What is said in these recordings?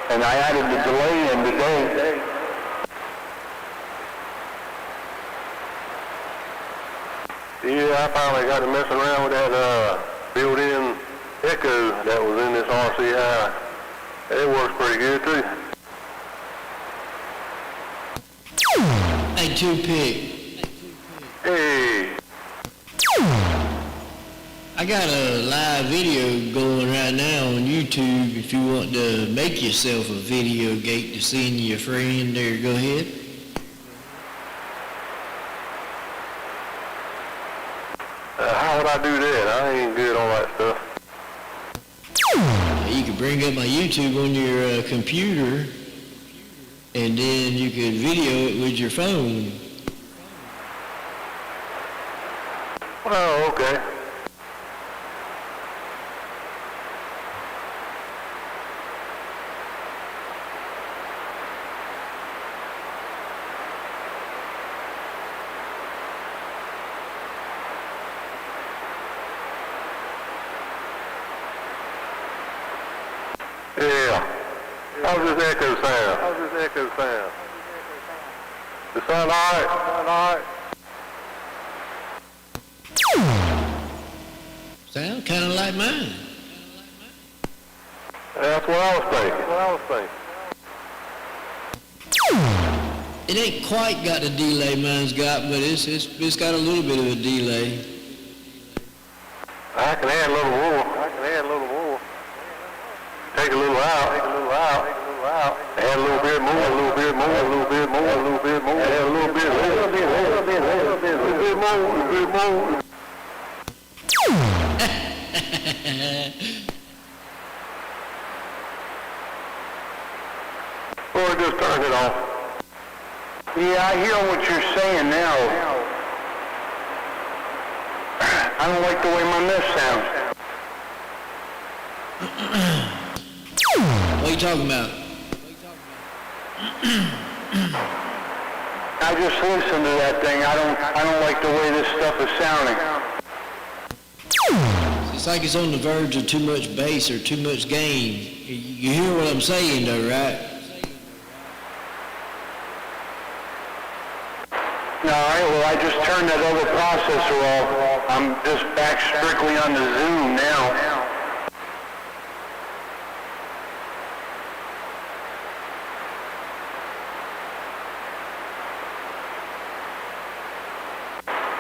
and I added the delay in today. Yeah, I finally got to messing around with that built-in echo that was in this RCI. It works pretty good too. Hey, Two-Pick. Hey. I got a live video going right now on YouTube. If you want to make yourself a video gate to send your friend there, go ahead. How would I do that? I ain't good on that stuff. You could bring up my YouTube on your computer, and then you could video it with your phone. Oh, okay. Yeah. How's this echo sound? The sound alright? Sound kind of like mine. That's what I was thinking. It ain't quite got the delay mine's got, but it's got a little bit of a delay. I can add a little more. Take a little out. Add a little bit more. Add a little bit more. Add a little bit more. Or just turn it off. Yeah, I hear what you're saying now. I don't like the way my mess sounds. What are you talking about? I just listened to that thing. I don't like the way this stuff is sounding. It's like it's on the verge of too much bass or too much gain. You hear what I'm saying though, right? Alright, well I just turned that other processor off. I'm just back strictly on the Zoom now.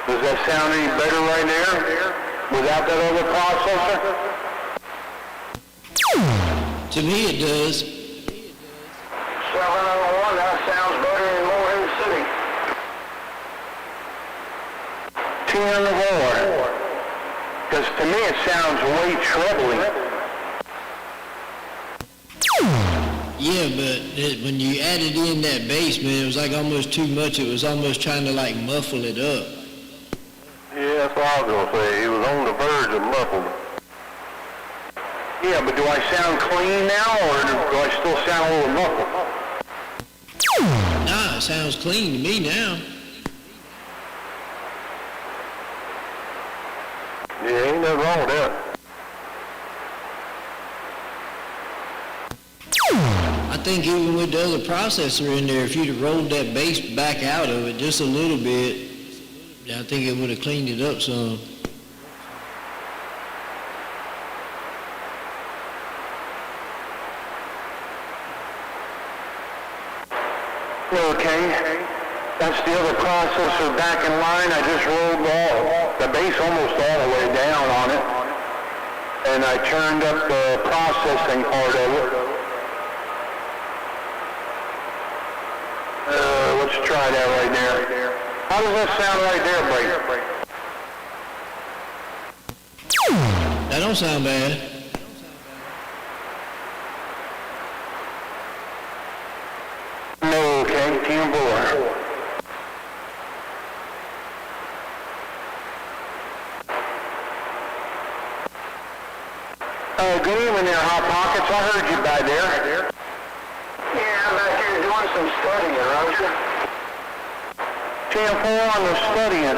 Does that sound any better right there? Without that other processor? To me it does. 701, that sounds better than more in the city. 10 more. Because to me it sounds way trebly. Yeah, but when you added in that bass, man, it was like almost too much. It was almost trying to like muffle it up. Yeah, that's what I was going to say. He was on the verge of muffled. Yeah, but do I sound clean now, or do I still sound a little muffled? Nah, it sounds clean to me now. Yeah, ain't nothing wrong with that. I think even with the other processor in there, if you'd have rolled that bass back out of it just a little bit, I think it would have cleaned it up some. Okay, that's the other processor back in line. I just rolled the bass almost all the way down on it, and I turned up the processing part of it. Let's try that right there. How does that sound right there, Blake? That don't sound bad. Okay, 10-4. Good evening there, Hot Pockets. I heard you back there. Yeah, I'm back here doing some studying, Roger. 10-4 on the studying.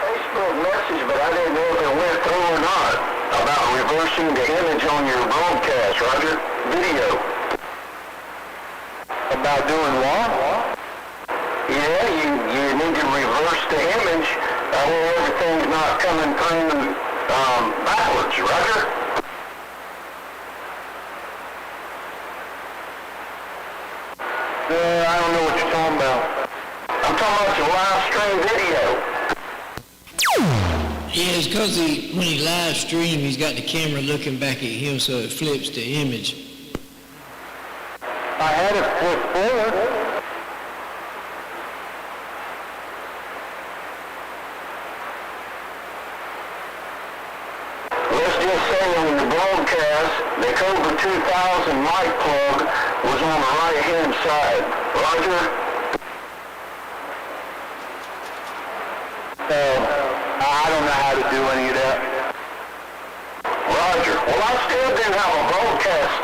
Facebook message, but I didn't know if it went through or not, about reversing the image on your broadcast, Roger? Video. About doing what? Yeah, you need to reverse the image. That way everything's not coming through backwards, Roger? I don't know what you're talking about. I'm talking about your live stream video. Yeah, it's because when he live stream, he's got the camera looking back at him, so it flips the image. I had it flip forward. Let's just say on the broadcast, the Cobra 2000 mic plug was on the right-hand side. Roger? I don't know how to do any of that. Roger. Well, I still do have a broadcast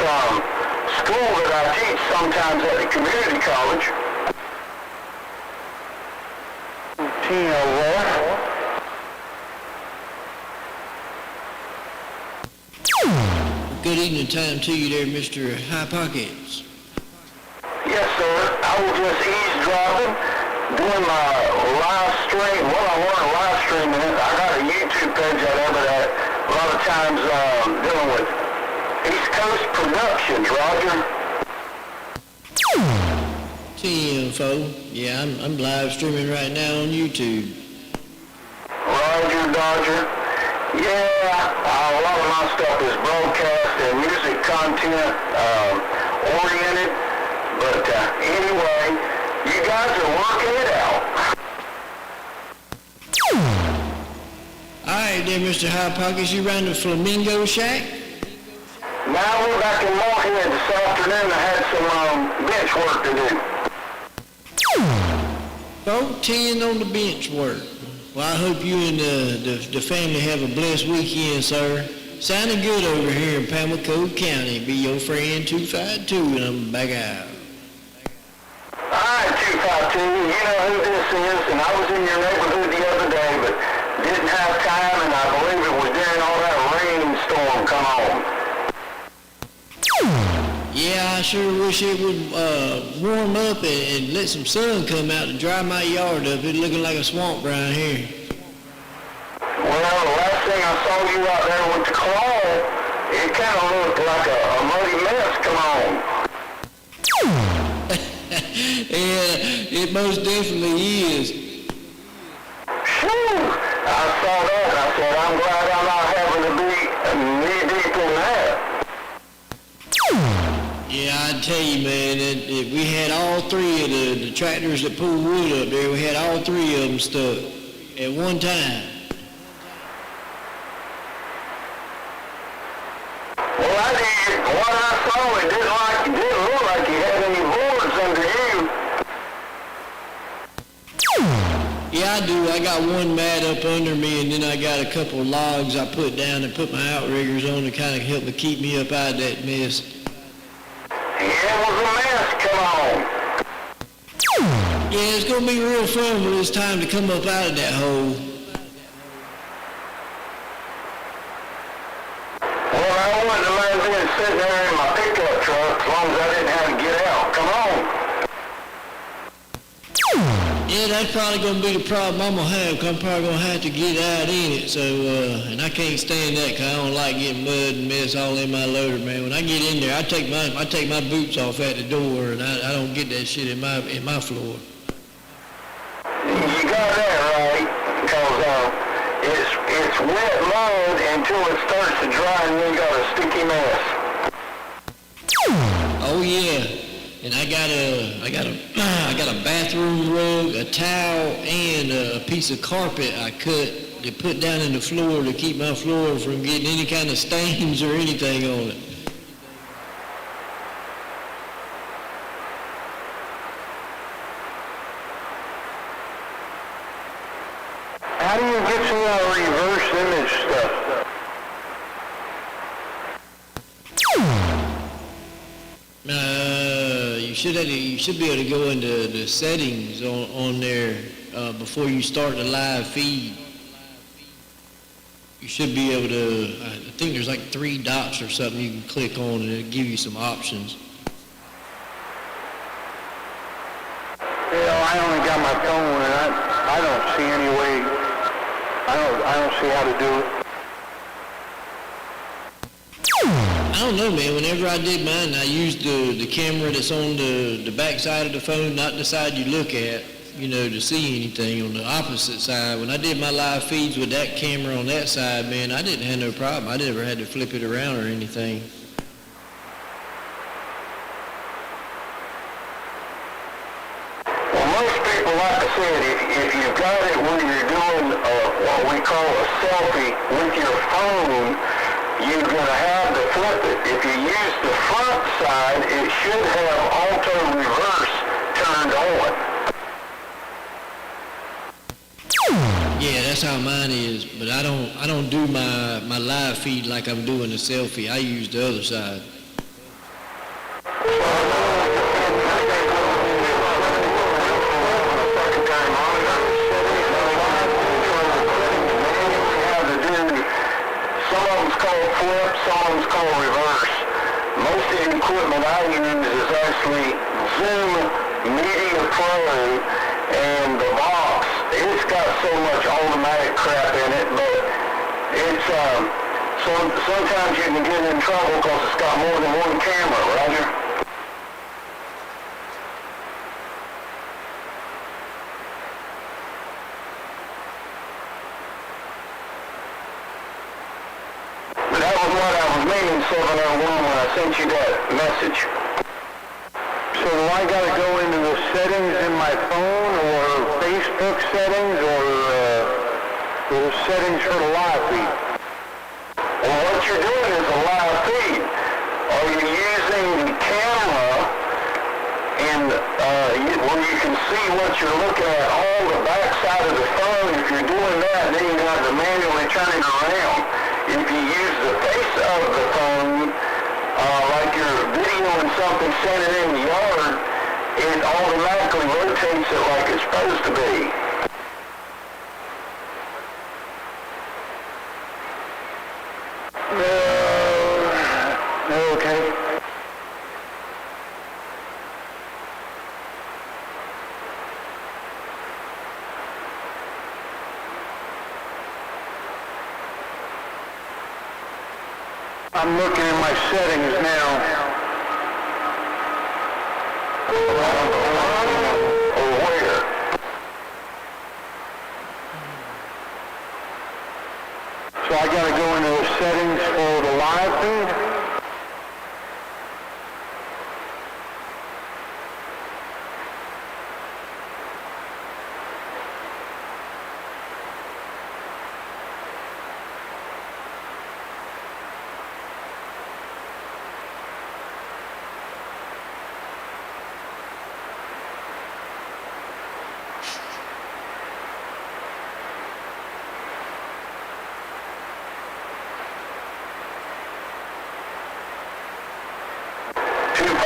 school that I teach sometimes at the community college. Tina, what? Good evening time to you there, Mr. High Pockets. Yes, sir. I was just eavesdropping, doing my live stream. Well, I wasn't live streaming it. I got a YouTube page out there, but a lot of times dealing with East Coast Productions, Roger. TM4. Yeah, I'm live streaming right now on YouTube. Roger, Dodger. Yeah, a lot of my stuff is broadcast and music content oriented. But anyway, you guys are working it out. All right then, Mr. High Pockets, you ran the Flamingo Shack? Now we're back in Moorhead this afternoon. I had some bench work to do. 10 on the bench work. Well, I hope you and the family have a blessed weekend, sir. Sounding good over here in Pamlico County. Be your friend 252, and I'm back out. All right, 252, you know who this is, and I was in your neighborhood the other day, but didn't have time, and I believe it was during all that rainstorm come on. Yeah, I sure wish it would warm up and let some sun come out to dry my yard up. It's looking like a swamp around here. Well, the last thing I saw you out there with the claw, it kind of looked like a muddy mess. Come on. Yeah, it most definitely is. Phew, I saw that, and I said, I'm glad I'm not having to be knee-deep in that. Yeah, I tell you, man, we had all three of the tractors that pull wood up there. We had all three of them stuck at one time. Well, I did. What I saw, it didn't look like you had any boards under you. Yeah, I do. I got one mat up under me, and then I got a couple of logs I put down and put my outriggers on to kind of help me keep me up out of that mess. Yeah, it was a mess. Come on. Yeah, it's going to be real fun when it's time to come up out of that hole. Well, I wouldn't mind being sitting there in my pickup truck as long as I didn't have to get out. Come on. Yeah, that's probably going to be the problem I'm going to have, because I'm probably going to have to get out in it. So, and I can't stand that, because I don't like getting mud and mess all in my loader, man. When I get in there, I take my boots off at the door, and I don't get that shit in my floor. You got that right, because it's wet mud until it starts to dry, and then you got a sticky mess. Oh yeah. And I got a bathroom rug, a towel, and a piece of carpet I cut to put down in the floor to keep my floor from getting any kind of stains or anything on it. How do you get some of the reverse image stuff? You should be able to go into the settings on there before you start the live feed. you should be able to, I think there's like 3 dots or something you can click on and it'll give you some options. I only got my phone and I don't see any way, I don't see how to do it. I don't know, man. Whenever I did mine, I used the camera that's on the back side of the phone, not the side you look at, to see anything on the opposite side. When I did my live feeds with that camera on that side, man, I didn't have no problem. I never had to flip it around or anything. Well, most people, like I said, if you've got it when you're doing what we call a selfie with your phone, you're going to have to flip it. If you use the front side, it should have auto reverse turned on. Yeah, that's how mine is, but I don't do my live feed like I'm doing a selfie. I use the other side. Flip, someone's called reverse. Most of the equipment I use is actually Zoom Media Pro, and the box, it's got so much automatic crap in it, but it's, sometimes you can get in trouble because it's got more than one camera, Roger. That was what I was meaning, 701, when I sent you that message. So do I got to go into the settings in my phone, or Facebook settings, or the settings for the live feed? Well, what you're doing is a live feed. Are you using the camera and where you can see what you're looking at on the back side of the phone? If you're doing that, then you have to manually turn it around. If you use the face of the phone, like you're videoing something standing in the yard, it automatically rotates it like it's supposed to be. Okay. I'm looking at my settings now. Where? So I got to go into the settings for the live feed?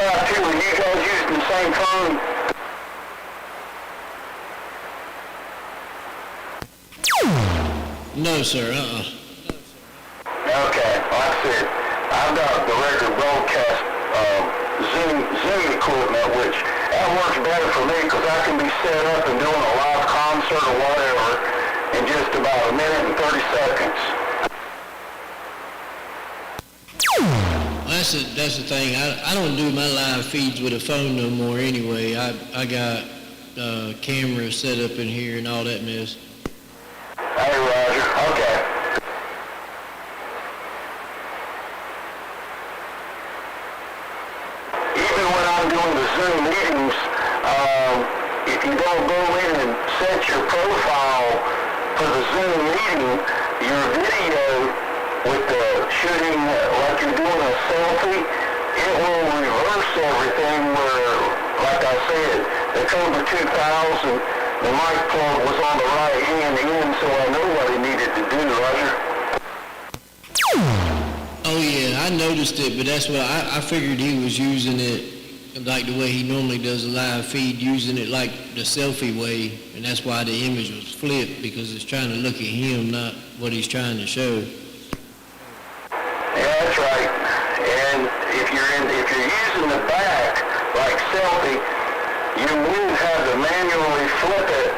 Are you guys using the same phone? No, sir, Okay, like I said, I've got the regular broadcast Zoom equipment, which that works better for me because I can be set up and doing a live concert or whatever in just about a minute and 30 seconds. That's the thing. I don't do my live feeds with a phone no more anyway. I got cameras set up in here and all that mess. Hey, Roger. Okay. Even when I'm doing the Zoom meetings, if you don't go in and set your profile for the Zoom meeting, your video with the shooting like you're doing a selfie, it will reverse everything where, like I said, the Cobra 2000, the mic plug was on the right hand end, so I know what he needed to do, Roger. Oh yeah, I noticed it, but that's what I figured he was using it like the way he normally does a live feed, using it like the selfie way, and that's why the image was flipped, because it's trying to look at him, not what he's trying to show. Yeah, that's right. And if you're using the back like selfie, you wouldn't have to manually flip it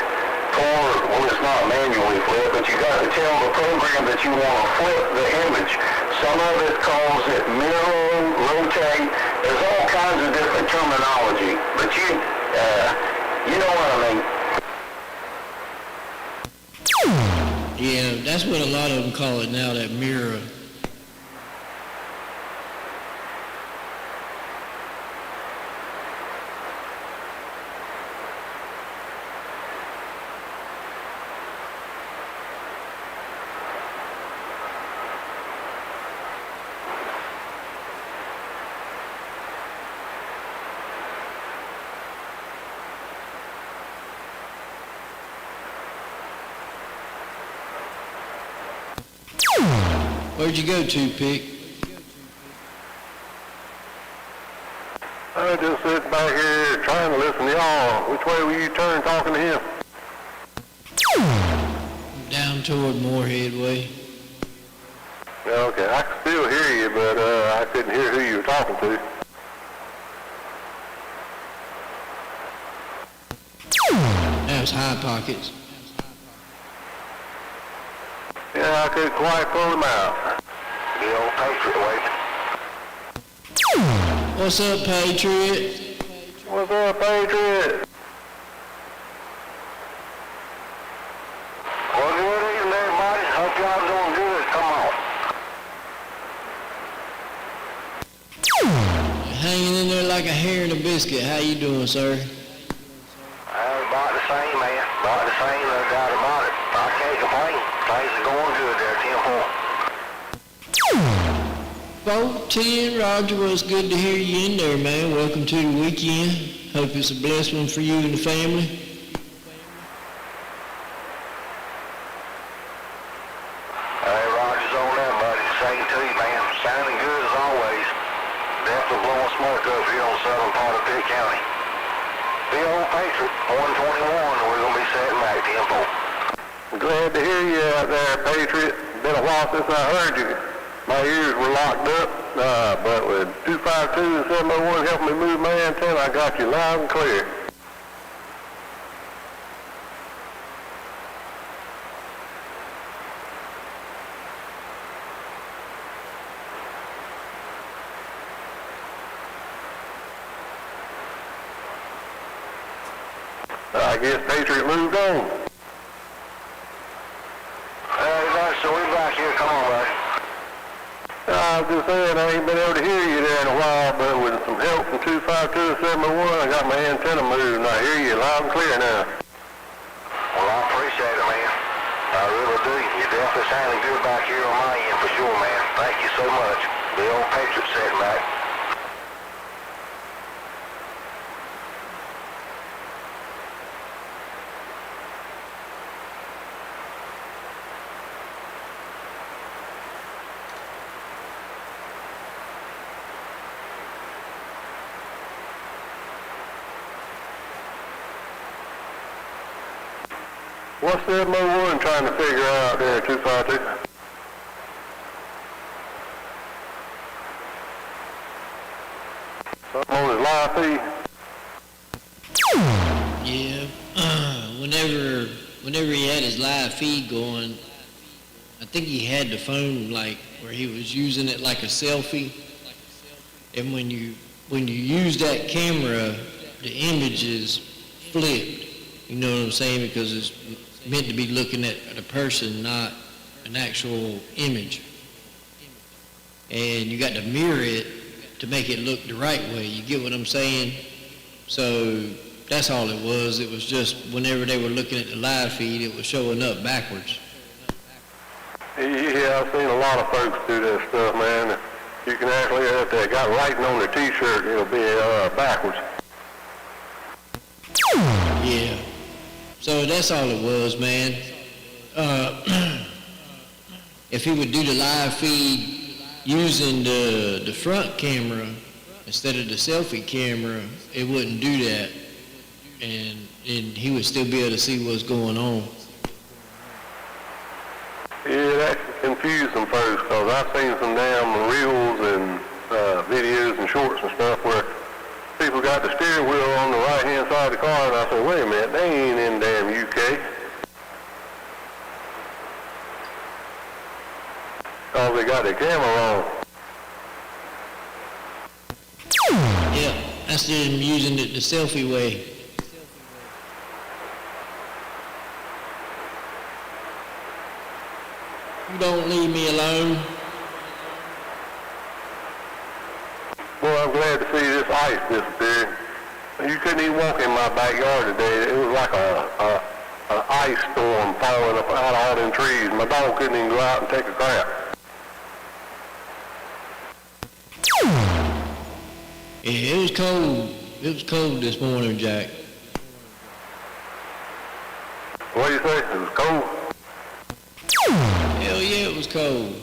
well, it's not manually flip, but you got to tell the program that you want to flip the image. Some of it calls it mirror, rotate. There's all kinds of different terminology, but you know what I mean. Yeah, that's what a lot of them call it now, that mirror. Where'd you go to, Pick? I just sitting back here trying to listen to y'all. Which way will you turn talking to him? Down toward Moorhead Way. Okay, I can still hear you, but I couldn't hear who you were talking to. That was High Pockets. Yeah, I couldn't quite pull him out. The old Patriot waiting. What's up, Patriot? What's up, Patriot? Well, good evening, everybody. Hope y'all doing good. Come on. Hanging in there like a hair in a biscuit. How you doing, sir? About the same, man. About the same, no doubt about it. I can't complain. Things are going good there, 10-4. Roger, well, it's good to hear you in there, man. Welcome to the weekend. Hope it's a blessed one for you and the family. Hey, Roger's on that, buddy. Same to you, man. Sounding good as always. Definitely blowing smoke up here on the southern part of Pitt County. The old Patriot, 121, and we're going to be setting back 10-4. Glad to hear you out there, Patriot. Been a while since I heard you. My ears were locked up, but with 252 and 701 helping me move my antenna, I got you loud and clear. I guess Patriot moved on. Hey, so we're back here. Come on, buddy. I was just saying I ain't been able to hear you there in a while, but with some help from 252 and 701, I got my antenna moved, and I hear you loud and clear now. Well, I appreciate it, man. I really do. You're definitely sounding good back here on my end for sure, man. Thank you so much. The old Patriot sitting back. What's the MO1 trying to figure out there, 252? Something on his live feed? Yeah. Whenever he had his live feed going, I think he had the phone like where he was using it like a selfie. And when you use that camera, the image is flipped. You know what I'm saying? Because it's meant to be looking at a person, not an actual image. And you got to mirror it to make it look the right way. You get what I'm saying? So that's all it was. It was just whenever they were looking at the live feed, it was showing up backwards. Yeah, I've seen a lot of folks do that stuff, man. You can actually, if they got writing on their t-shirt, it'll be backwards. Yeah. So that's all it was, man. If he would do the live feed using the front camera instead of the selfie camera, it wouldn't do that, and he would still be able to see what's going on. Yeah, that confused some folks, because I've seen some damn reels and videos and shorts and stuff where people got the steering wheel on the right-hand side of the car, and I said, wait a minute, they ain't in damn UK. Because they got their camera on. Yeah, that's them using it the selfie way. You don't leave me alone. Boy, I'm glad to see this ice disappear. You couldn't even walk in my backyard today. It was like an ice storm falling up out of all them trees. My dog couldn't even go out and take a crap. Yeah, it was cold. It was cold this morning, Jack. What do you say? It was cold? Hell yeah, it was cold.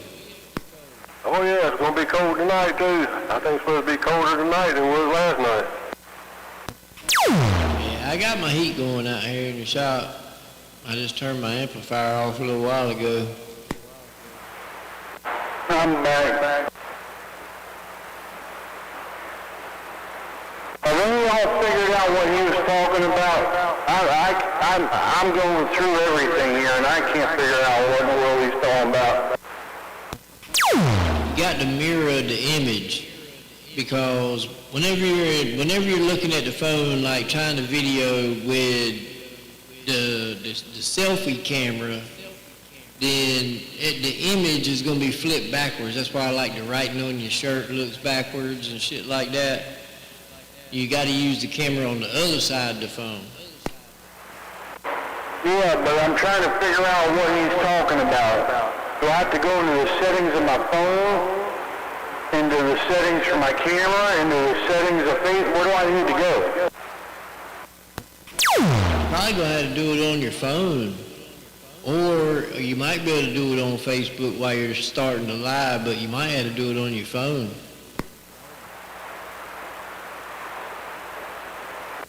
Oh yeah, it's going to be cold tonight too. I think it's supposed to be colder tonight than it was last night. Yeah, I got my heat going out here in the shop. I just turned my amplifier off a little while ago. I'm back. I really all figured out what he was talking about. I'm going through everything here, and I can't figure out what in the world he's talking about. You got to mirror the image, because whenever you're looking at the phone, like trying to video with the selfie camera, then the image is going to be flipped backwards. That's why I like the writing on your shirt looks backwards and shit like that. You got to use the camera on the other side of the phone. Yeah, but I'm trying to figure out what he's talking about. Do I have to go into the settings of my phone, into the settings for my camera, into the settings of Facebook? Where do I need to go? Probably going to have to do it on your phone. Or you might be able to do it on Facebook while you're starting the live, but you might have to do it on your phone.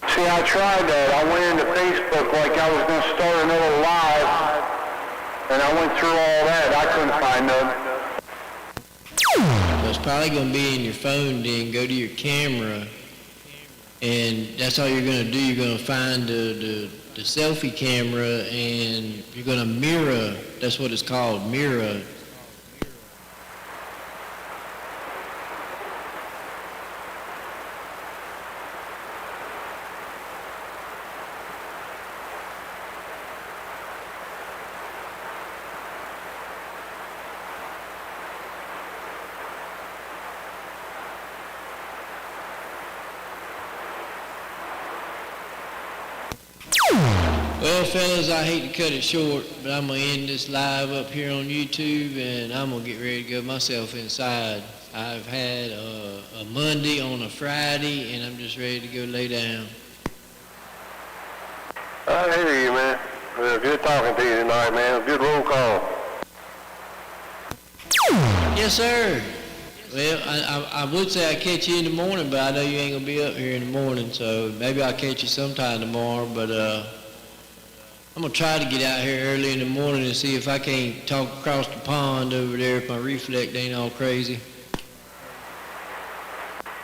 See, I tried that. I went into Facebook like I was going to start another live, and I went through all that. I couldn't find them. It's probably going to be in your phone, then go to your camera, and that's all you're going to do. You're going to find the selfie camera, and you're going to mirror. That's what it's called, mirror. Well, fellas, I hate to cut it short, but I'm going to end this live up here on YouTube, and I'm going to get ready to go myself inside. I've had a Monday on a Friday, and I'm just ready to go lay down. I hear you, man. It was good talking to you tonight, man. It was a good roll call. Yes, sir. Well, I would say I'd catch you in the morning, but I know you ain't going to be up here in the morning, so maybe I'll catch you sometime tomorrow, but I'm going to try to get out here early in the morning and see if I can't talk across the pond over there if my reflect ain't all crazy.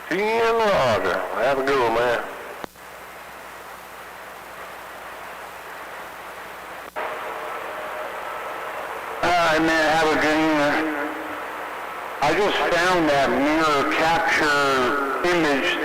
See you in Roger. Have a good one, man. All right, man, have a good evening. I just found that mirror capture image